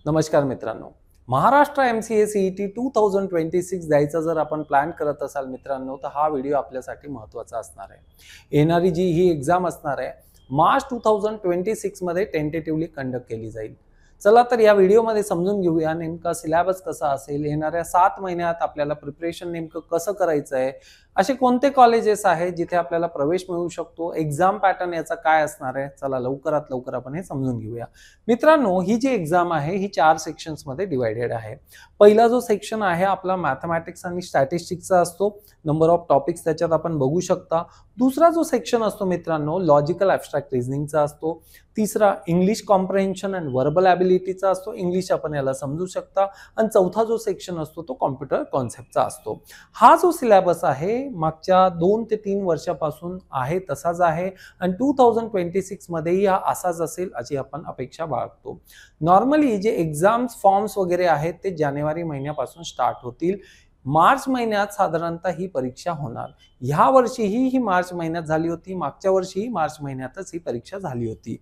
नमस्कार मित्रांनो. Maharashtra MCA CET 2026 द्यायचा जर आपण प्लॅन करत असाल मित्रांनो, तर हा व्हिडिओ आपल्यासाठी महत्त्वाचा असणार आहे. येणारी जी ही एक्झाम असणार आहे, मार्च 2026 मध्ये टेंटेटिव्हली कंडक्ट केली जाईल. चला तर या व्हिडिओमध्ये समजून घेऊया नेमका सिलेबस कसा असेल, येणाऱ्या 7 महिन्यात आपल्याला प्रिपरेशन नेमकं कसं करायचं आहे, असे कोणते कॉलेजेस आहेत जिथे आपल्याला प्रवेश मिळू शकतो, एक्झाम पॅटर्न याचा काय असणार आहे. चला लवकरात लवकर आपण हे समजून घेऊया. मित्रांनो, ही जी एक्झाम आहे ही 4 सेक्शन्समध्ये डिवायडेड आहे. पहिला जो सेक्शन आहे आपला मॅथमॅटिक्स आणि स्टॅटिस्टिक्सचा असतो. नंबर ऑफ टॉपिक्स त्याच्यात आपण बघू शकता. दुसरा जो सेक्शन असतो मित्रांनो, लॉजिकल ॲब्स्ट्रॅक्ट रिझनिंगचा असतो. तिसरा इंग्लिश कॉम्प्रिहेन्शन अँड व्हर्बल ॲबिलिटीचा असतो. इंग्लिश आपण याला समजू शकता. आणि चौथा जो सेक्शन असतो तो कॉम्प्युटर कॉन्सेप्टचा असतो. हा जो सिलेबस आहे मागच्या 2 ते 3 वर्षापासून आहे तसाच आहे आणि 2026 मध्येही हा असाच असेल अशी आपण अपेक्षा बाळगतो. नॉर्मली जे एक्झाम्स फॉर्म्स वगैरे आहेत ते जानेवारी महिन्यापासून स्टार्ट होतील. मार्च महिन्यात साधारणतः ही परीक्षा होणार. ह्या वर्षीही ही मार्च महिन्यात झाली होती, मागच्या वर्षीही मार्च महिन्यातच ही परीक्षा झाली होती.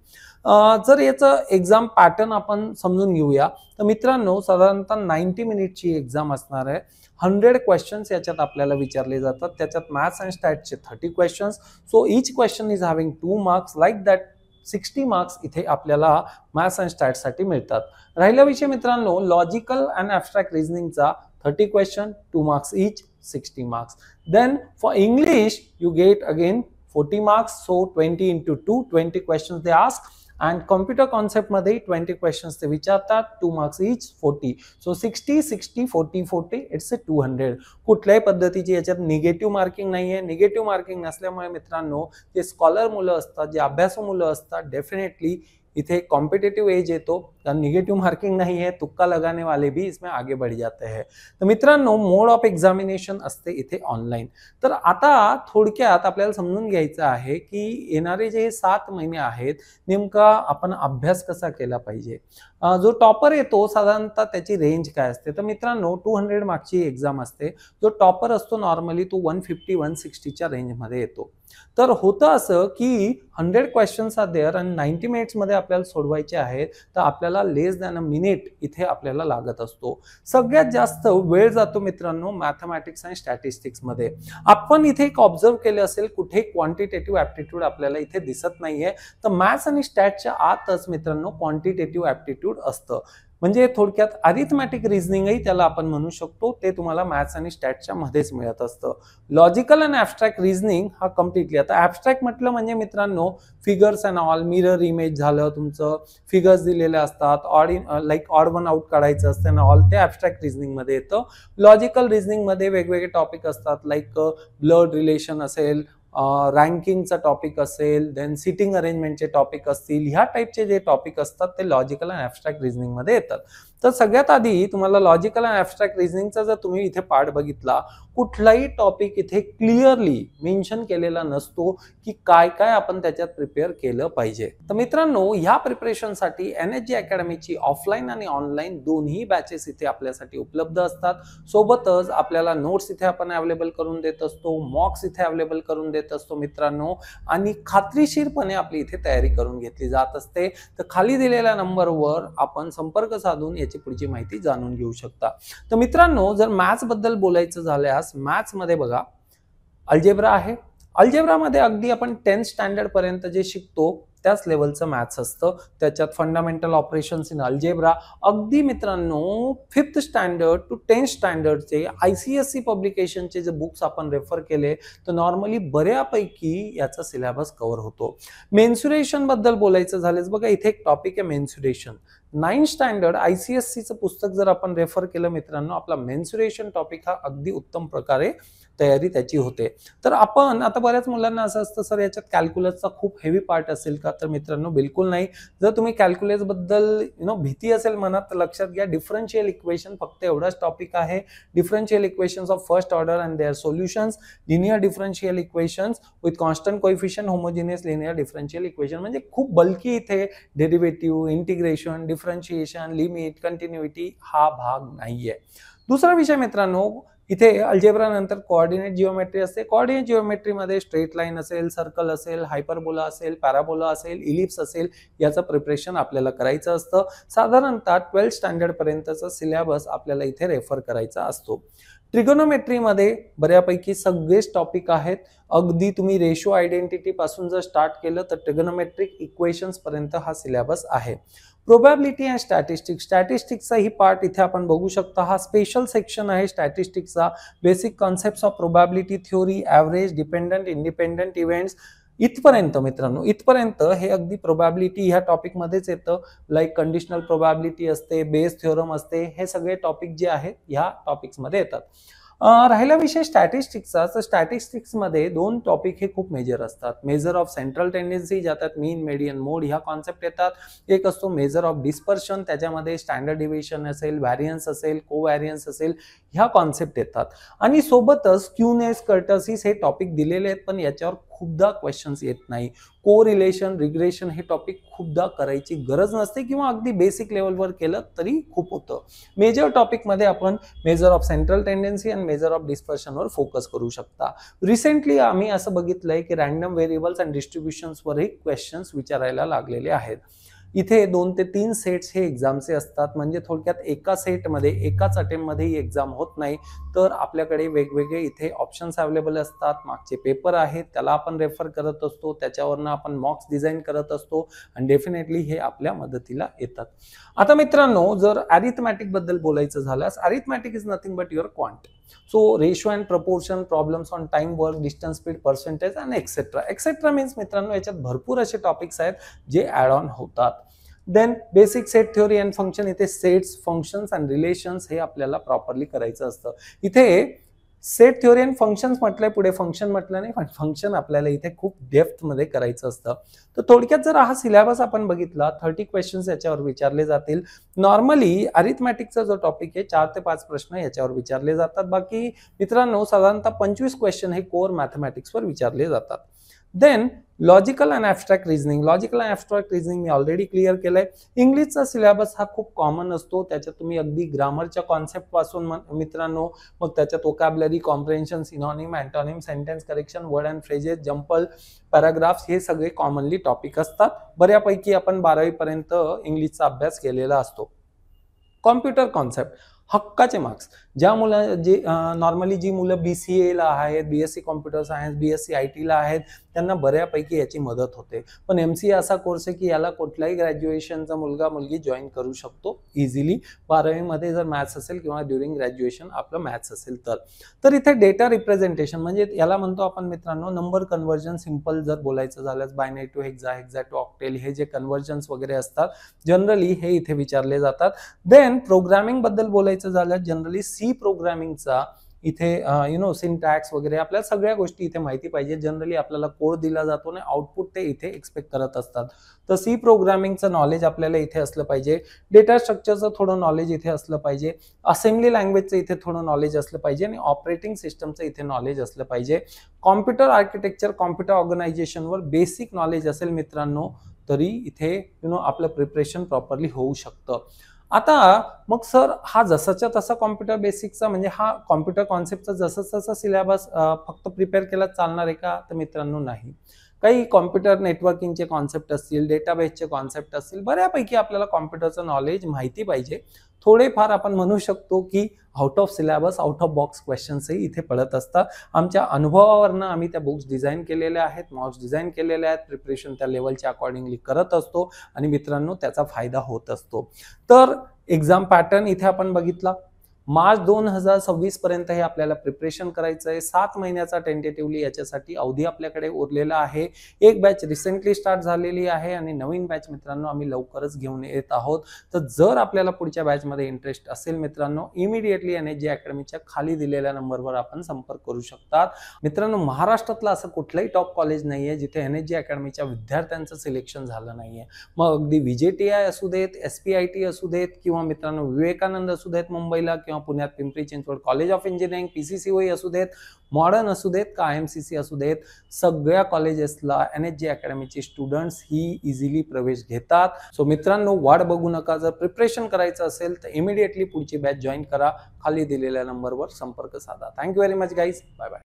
जर याचं एक्झाम पॅटर्न आपण समजून घेऊया तर मित्रांनो, साधारणतः 90 मिनिटची एक्झाम असणार आहे. 100 क्वेश्चन्स याच्यात आपल्याला विचारले जातात. त्याच्यात मॅथ्स अँड स्टॅटचे 30 questions. So each question is having 2 marks. Like that 60 marks इथे आपल्याला मॅथ्स अँड स्टॅटसाठी मिळतात. राहिला विषय मित्रांनो लॉजिकल अँड ॲब्स्ट्रॅक्ट रिझनिंगचा, 30 question, 2 marks each, 60 marks. Then for English, you get again 40 marks, so 20 into 2, 20 questions they ask. And computer concept मध्ये 20 questions ते विचारतात, 2 marks each, 40. So 60, 60, 40, 40, it's a 200. कुठल्याही पद्धतीची याच्यात निगेटिव्ह मार्किंग नाही आहे. निगेटिव्ह मार्किंग नसल्यामुळे मित्रांनो, जे स्कॉलर मुलं असतात, जे अभ्यासू मुलं असतात, डेफिनेटली इथे कॉम्पिटेटिव एज येतो. निगेटिव्ह मार्किंग नहीं है, तुक्का लगाने वाले भी इसमें आगे बढ़ जाते हैं. तर मित्रांनो, मोड ऑफ एक्झामिनेशन असते इथे ऑनलाईन. तर आता थोडक्यात आपल्याला समजून घ्यायचं आहे की येणारे जे 7 महिने आहेत नेमका आपण अभ्यास कसा केला पाहिजे. जो टॉपर येतो साधारणतः त्याची रेंज काय असते. तर मित्रांनो 200 मार्क्सची एक्झाम असते. जो टॉपर असतो नॉर्मली तो 150-160च्या रेंजमध्ये येतो. तर होतं असं की 100 क्वेश्चन्स आर देअर आणि 90 मिनिट्समध्ये आपल्याला सोडवायचे आहेत. तर आपल्याला लेस दॅन अ मिनिट इथे आपल्याला लागत असतो. सगळ्यात जास्त वेळ जातो मित्रांनो मॅथमॅटिक्स आणि स्टॅटिस्टिक्स मध्ये. आपण इथे एक ऑब्झर्व केले असेल कुठे क्वांटिटेटिव्ह ऍप्टिट्यूड आपल्याला इथे दिसत नाहीये. तर मॅथ्स आणि स्टॅटच्या आतच मित्रांनो क्वांटिटेटिव्ह ऍप्टिट्यूड असतं. म्हणजे थोडक्यात अरिथमॅटिक रिझनिंगही त्याला आपण म्हणू शकतो. ते तुम्हाला मॅथ्स आणि स्टॅटच्या मध्येच मिळत असतं. लॉजिकल अँड ॲब्स्ट्रॅक्ट रिझनिंग हा कम्प्लिटली. आता ॲब्स्ट्रॅक्ट म्हटलं म्हणजे मित्रांनो figures and all, mirror image झालं तुमचं, फिगर्स दिलेले असतात, लाईक ऑड वन आउट काढायचं असतं ना ऑल, ते ॲब्स्ट्रॅक्ट रिझनिंग मध्ये येतं. लॉजिकल रिझनिंग मध्ये वेगवेगळे टॉपिक असतात, लाईक ब्लड रिलेशन असेल, रँकिंगचा टॉपिक असेल, देन सिटिंग अरेंजमेंटचे टॉपिक असतील. ह्या टाईपचे जे टॉपिक असतात ते लॉजिकल अँड ॲब्स्ट्रॅक्ट रिझनिंग मध्ये येतात. तर सगळ्यात आधी तुम्हाला लॉजिकल अँड ॲब्स्ट्रॅक्ट रिझनिंगचा जर तुम्ही इथे पार्ट बघितला, कुठलाही टॉपिक इथे क्लिअरली मेन्शन केलेला नसतो की काय काय आपण त्याच्यात प्रिपेअर केलं पाहिजे. तर मित्रांनो ह्या प्रिपरेशनसाठी NSG अकॅडमीची ऑफलाईन आणि ऑनलाईन दोन्ही बॅचेस इथे आपल्यासाठी उपलब्ध असतात. सोबतच आपल्याला नोट्स इथे आपण अवेलेबल करून देत असतो, मॉक्स इथे अवेलेबल करून देत असतो मित्रांनो, आणि खात्रीशीरपणे आपली इथे तयारी करून घेतली जात असते. तर खाली दिलेल्या नंबरवर आपण संपर्क साधून याची पुढची माहिती जाणून घेऊ शकता. तर मित्रांनो जर मॅथ्स बद्दल बोलायचं झाल्यास मॅथ्स मध्ये बघा अल्जेब्रा आहे. अल्जेब्रामध्ये अगदी आपण 10th स्टँडर्ड पर्यंत जे शिकतो त्याच लेवलचं मॅथ्स असतं. त्याच्यात फंडामेंटल ऑपरेशन्स इन अल्जेब्रा अगदी मित्रांनो 5th स्टँडर्ड टू 10th स्टँडर्डचे ICSE पब्लिकेशनचे जे बुक्स आपण रेफर केले तर नॉर्मली बऱ्यापैकी याचा सिलेबस कव्हर होतो. मेन्सुरेशन बद्दल बोलायचं झाल्यास बघा इथे एक टॉपिक आहे मेन्सुरेशन. 9th स्टँडर्ड ICSEचं पुस्तक जर आपण रेफर केलं मित्रांनो, आपला मेन्सुरेशन टॉपिक हा अगदी उत्तम प्रकारे तयारी त्याची होते. तर आपण आता बऱ्याच मुलांना असं असतं सर याच्यात कॅल्क्युलसचा खूप हेवी पार्ट असेल का. तर मित्रांनो बिलकुल नाही. जर तुम्ही कॅल्क्युलस बद्दल भीती असेल मनात तर लक्षात घ्या, डिफरन्शियल इक्वेशन फक्त एवढाच टॉपिक आहे. Differential equations of first order and their solutions, linear differential equations with constant coefficient, homogeneous linear differential equation, म्हणजे खूप बल्की इथे derivative, integration, differentiation, limit, continuity हा भाग नाहीये. दुसरा विषय मित्रांनो इथे अल्जेब्रा नंतर कोऑर्डिनेट जिओमेट्री असते. कोऑर्डिनेट जिओमेट्रीमध्ये स्ट्रेट लाईन असेल, सर्कल असेल, हायपरबोला असेल, पॅराबोला असेल, इलिप्स असेल, याचं प्रिपरेशन आपल्याला करायचं असतं. साधारणतः 12th स्टँडर्ड पर्यंतचा सिलेबस आपल्याला इथे रेफर करायचा असतो. ट्रिगोनोमेट्रीमध्ये बऱ्यापैकी सगळेच टॉपिक आहेत. अगदी तुम्ही रेशो आयडेंटिटी पासून जर स्टार्ट केलं तर ट्रिगोनोमेट्रिक इक्वेशन्स पर्यंत हा सिलेबस आहे. प्रोबॅबिलिटी अँड स्टॅटिस्टिक्सचा ही पार्ट इथे आपण बघू शकता. हा स्पेशल सेक्शन आहे स्टॅटिस्टिक्सचा. Basic concepts of probability theory, average, dependent, independent events, इथपर्यंत मित्रांनो, इथपर्यंत हे अगदी प्रोबॅबिलिटी ह्या टॉपिक मध्येच येतं. लाईक कंडिशनल प्रोबॅबिलिटी असते, बेस थ्योरम असते, हे सगळे टॉपिक जे आहेत ह्या टॉपिक्स मध्ये येतात. राहिला विषय स्टॅटिस्टिक्सचा, तर स्टॅटिस्टिक्समध्ये दोन टॉपिक हे खूप मेजर असतात. मेजर ऑफ सेंट्रल टेंडन्सी, ज्यात मीन, मेडियन, मोड ह्या कॉन्सेप्ट येतात. एक असतो मेजर ऑफ डिस्पर्शन, त्याच्यामध्ये स्टँडर्ड डिव्हिएशन असेल, व्हॅरियन्स असेल, कोव्हॅरियन्स असेल, ह्या कॉन्सेप्ट येतात. आणि सोबतच स्क्यूनेस, कर्टसिस हे टॉपिक दिलेले आहेत, पण याच्यावर खूपदा क्वेश्चन्स येत नाही. कोरिलेशन, रिग्रेशन हे टॉपिक खूपदा करायची गरज नसते किंवा अगदी बेसिक लेवलवर केलं तरी खूप होतं. मेजर टॉपिकमध्ये आपण मेजर ऑफ सेंट्रल टेंडन्सी आणि मेजर ऑफ डिस्पर्शनवर फोकस करू शकता. रिसेंटली आम्ही असं बघितलंय की रँडम व्हेरिएबल्स अँड डिस्ट्रीब्युशन्सवरही क्वेश्चन्स विचारायला लागलेले आहेत. इथे 2 ते 3 सेट्स हे एक्झामचे असतात. म्हणजे थोडक्यात एका सेटमध्ये एकाच अटेम्प्टमध्ये ही एक्झाम होत नाही, तर आपल्याकडे वेगवेगळे इथे ऑप्शन्स अवेलेबल असतात. मागचे पेपर आहेत त्याला आपण रेफर करत असतो, त्याच्यावरनं आपण मॉक्स डिझाईन करत असतो आणि डेफिनेटली हे आपल्या मदतीला येतात. आता मित्रांनो, जर अरिथमॅटिक बद्दल बोलायचं झाल्यास, arithmetic is nothing but your quant. So ratio and proportion, problems on time, work, distance, speed, percentage and etcetera. Etcetera means मित्रांनो याच्यात भरपूर असे टॉपिक्स आहेत जे ऍड ऑन होतात. Then basic set theory and function, इथे सेट्स, फंक्शन्स अँड रिलेशन्स हे आपल्याला प्रॉपरली करायचं असतं. इथे सेट थ्योरी अँड फंक्शन्स म्हटलंय, पुढे फंक्शन म्हटलं नाही, पण फंक्शन आपल्याला इथे खूप डेप्थ मध्ये करायचं असतं. तर थोडक्यात जर हा सिलेबस आपण बघितला, 30 क्वेश्चन्स याच्यावर विचारले जातील. नॉर्मली अरिथमॅटिकचा जो टॉपिक आहे 4 ते 5 प्रश्न याच्यावर विचारले जातात. बाकी मित्रांनो साधारणतः 25 क्वेश्चन हे कोर मॅथमॅटिक्सवर विचारले जातात. Then logical and abstract reasoning. Logical and abstract reasoning मी ऑलरेडी क्लिअर केलंय. इंग्लिशचा सिलेबस हा खूप कॉमन असतो. त्याच्यात तुम्ही अगदी ग्रामरच्या कॉन्सेप्ट पासून मित्रांनो, मग त्याच्यात vocabulary, comprehension, synonym, antonym, sentence correction, word and phrases, jumble, paragraphs हे सगळे कॉमनली टॉपिक असतात. बऱ्यापैकी आपण 12वी पर्यंत इंग्लिशचा अभ्यास केलेला असतो. कॉम्प्युटर कॉन्सेप्ट, हक्काचे मार्क्स. ज्या मुलं जे नॉर्मली जी मुलं BCA ला आहेत, BSc computer science, BSc IT ला आहेत, त्यांना बऱ्यापैकी याची मदत होते. पण MCA असा कोर्स आहे की याला कुठलाही ग्रॅज्युएशनचा मुलगा मुलगी जॉईन करू शकतो इझिली. 12वी मध्ये जर मॅथ्स असेल किंवा ड्युरिंग ग्रॅज्युएशन आपलं मॅथ्स असेल तर इथे डेटा रिप्रेझेंटेशन म्हणजे याला म्हणतो आपण मित्रांनो नंबर कन्व्हर्जन. सिंपल जर बोलायचं झाल्यास binary to hexa, hexa to octal, हे जे कन्व्हर्जन्स वगैरे असतात जनरली हे इथे विचारले जातात. देन प्रोग्रामिंग बद्दल बोलायचं झाल्यास जनरली C प्रोग्रामिंगचा इथे सिंटॅक्स वगैरे आपल्याला सगळ्या गोष्टी इथे माहिती पाहिजे. जनरली आपल्याला कोड दिला जातो आणि आउटपुट ते इथे एक्सपेक्ट करत असतात. तर C प्रोग्रामिंगचं नॉलेज आपल्याला इथे असलं पाहिजे. डेटा स्ट्रक्चरचं थोडं नॉलेज इथे असलं पाहिजे. असेंब्ली लँग्वेजचं इथे थोडं नॉलेज असलं पाहिजे आणि ऑपरेटिंग सिस्टमचं इथे नॉलेज असलं पाहिजे. कॉम्प्युटर आर्किटेक्चर, कॉम्प्युटर ऑर्गनायझेशनवर बेसिक नॉलेज असेल मित्रांनो तरी इथे आपलं प्रिपरेशन प्रॉपरली होऊ शकतं. आता मग सर हा जसाच्या तसा कॉम्प्युटर बेसिकचा म्हणजे हा कॉम्प्युटर कॉन्सेप्टचा जसा तसा सिलेबस फक्त प्रिपेअर केला चालणार आहे का? तर मित्रांनो नाही. काही कॉम्प्युटर नेटवर्किंगचे कॉन्सेप्ट असतील, डेटाबेसचे कॉन्सेप्ट असतील, बऱ्यापैकी आपल्याला कॉम्प्युटरचं नॉलेज माहिती पाहिजे. थोडेफार आपण म्हणू शकतो की out of syllabus, out of box क्वेश्चन्सही इथे पडत असतात. आमच्या अनुभवावरनं आम्ही त्या बुक्स डिझाईन केलेल्या आहेत, मॉक्स डिझाईन केलेल्या आहेत, प्रिपरेशन त्या लेवलच्या अकॉर्डिंगली करत असतो आणि मित्रांनो त्याचा फायदा होत असतो. तर एक्झाम पॅटर्न इथे आपण बघितला. मार्च 2026 पर्यंत हे आपल्याला प्रिपरेशन करायचं आहे. 7 महिन्याचा टेंटेटिव्हली याच्यासाठी अवधी आपल्याकडे उरलेला आहे. एक बॅच रिसेंटली स्टार्ट झालेली आहे आणि नवीन बॅच मित्रांनो आम्ही लवकरच घेऊन येत आहोत. तर जर आपल्याला पुढच्या बॅचमध्ये इंटरेस्ट असेल मित्रांनो, इमिडिएटली NHG अकॅडमीच्या खाली दिलेल्या नंबरवर आपण संपर्क करू शकतात. मित्रांनो महाराष्ट्रातलं असं कुठलंही टॉप कॉलेज नाहीये जिथे NHG अकॅडमीच्या विद्यार्थ्यांचं सिलेक्शन झालं नाहीये. मग अगदी VJTI असू देत, SPIT असू देत किंवा मित्रांनो विवेकानंद असू देत मुंबईला किंवा किंवा पुण्यात Pimpri Chinchwad college of engineering, PCCOE असू देत, मॉडर्न असू देत का IMCC असू देत, सगळ्या कॉलेजेसला NHG अकॅडमीचे स्टुडंट्स ही इझिली प्रवेश घेतात. सो मित्रांनो, वाट बघू नका. जर प्रिपरेशन करायचं असेल तर इमिडिएटली पुढची बॅच जॉईन करा. खाली दिलेल्या नंबरवर संपर्क साधा. Thank you very much guys. Bye bye.